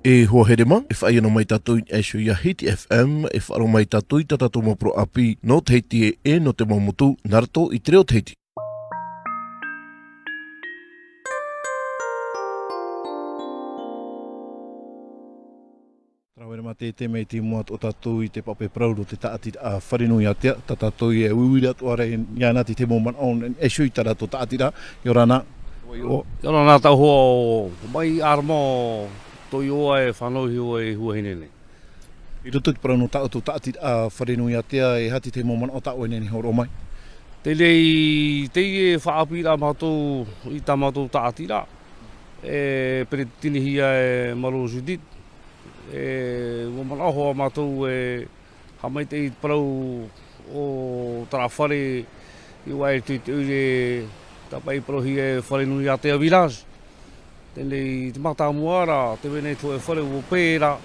E hoa herema, e whai anō mai tātou e shu ia Hiti FM, e wharo mai tātou i tātou mapro api, no te Hiti e no te mamutu, narato i te reo te Hiti. Trawere mate te mei te moat o tātou i te pape prauro te taati a wharenui atea, ta tātou i e uira tuare ia nati te moman on, e shu i tarato taati ra, i orana. Yorana tau hoa mai armo toi oa e whanau hi o e huahinene. I roto ki parano tātou taati a wharenui atea e hati te moman o tāo e neni horo mai. Te lei, te e whaapi rā mātou i tā mātou taati rā. Pere tini hia e Maro Judith. Wamana hoa mātou e hamai te i parau o tara whare i wai tui te ure tapai parau hi e wharenui atea village. Tenei te mata muara, te wenei tō e whare o pēra,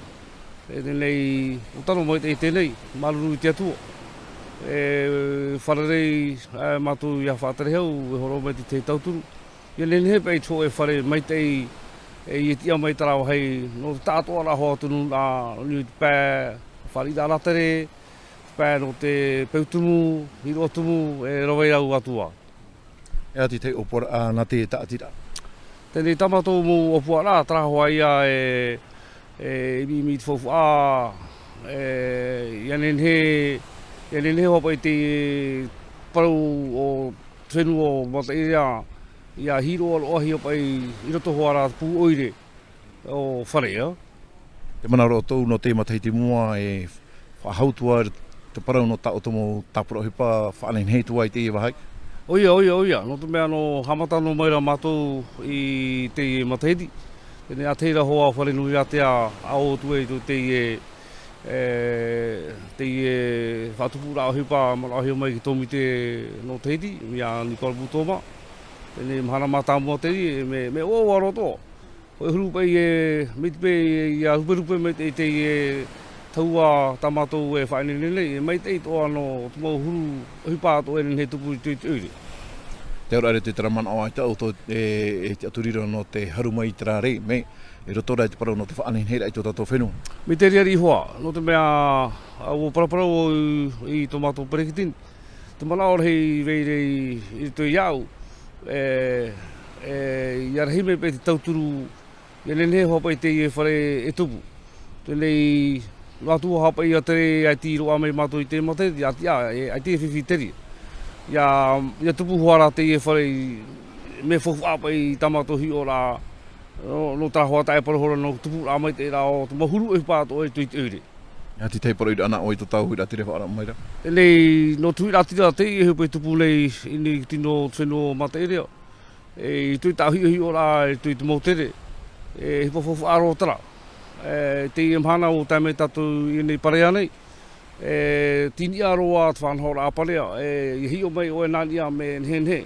tenei o tano mai te tenei, maruru i te atua. Wharerei mātou ia whātarehau, e horo mai te tauturu. Ia nenhe pei tō e whare mai te i tia mai tarau hei, no tātoa ra hoa tunu nā ni te pē, wharida ratere, pē no te peutumu, hirotumu, e rawai rau atua. E ati te opora nā te taati ra. Tēnei tamatou mō opua rā, trahoa ia e mi te whaufu ia nenhe hopa i te parau o whenu o mata irea, ia hiro alo ahi hopa i roto hoa rā pū oire o wharea. Te mana roa tau no te matahiti mua e whahautua te parau no tao tomo tapura hipa whaaneng heitua i te iwa hai. Oia. No te mea no hamatano mai rā mātou i te matahiti. Tēnei a teira hoa wharenui atea ao tue i te whatupu rā hipa malahi mai ki tōmi te no te hiti, mia Nicole Butoma. Tēnei mahana mātāmua te ri, me o waroto. Hoi huru pei me te pei i a ruperupe me te taua tamatou e whaenenei, mai te ito ano tumau huru hipa ato e nenei tupu i te uri. Te ora te taraman o aita o te aturira no te harumai i tera rei, me e roto rai te parau no te whaanenei rai tō tātou whenua. Me te ria rihoa, no te mea o paraparau i tō mātou perekitin. Te mana ora hei veirei i tō iau, i arahime pe te tauturu, i nenei hopa i te i e whare e tupu. Tēnei Rātua hapa i a tere ai tiro a mei mātou i te mate, ai te whiwhi teri. Ia tupu huara te i e whare me whawha apa i tamato hi o rā, no tāhua tae parahora no tupu rā mai te rā o tu mahuru e pāto e tui te ure. Ia ti tei parau i ana o i tō tau hui rā tire whaara mai rā. Nei, no tui rā tira te i hupe tupu lei i ni tino whenua mate ere. I tui tāhui hi o rā, i tui te mautere, hipa whawha aro tara. Te i mhana o tae mei tātou i nei parea nei. Tini aroa te whanhora aparea, i hi o mei o e nānia me nhenhe.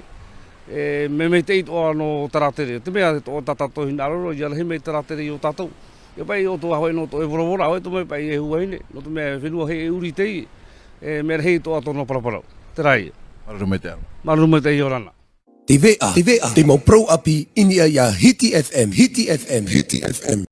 Me mei te ito ano taratere. Te mea o tātou hina aroro, i ala he mei taratere i o tātou. Ia pai o tō hawe no tō e voravora, hoi tō mei pai e huaine. No tō mea whenua hei e uri te i, mea hei tō ato no paraparau. Te rai. Mararume te aro. Mararume te i orana. Te vea, te mau pro api, inia ia Hiti FM.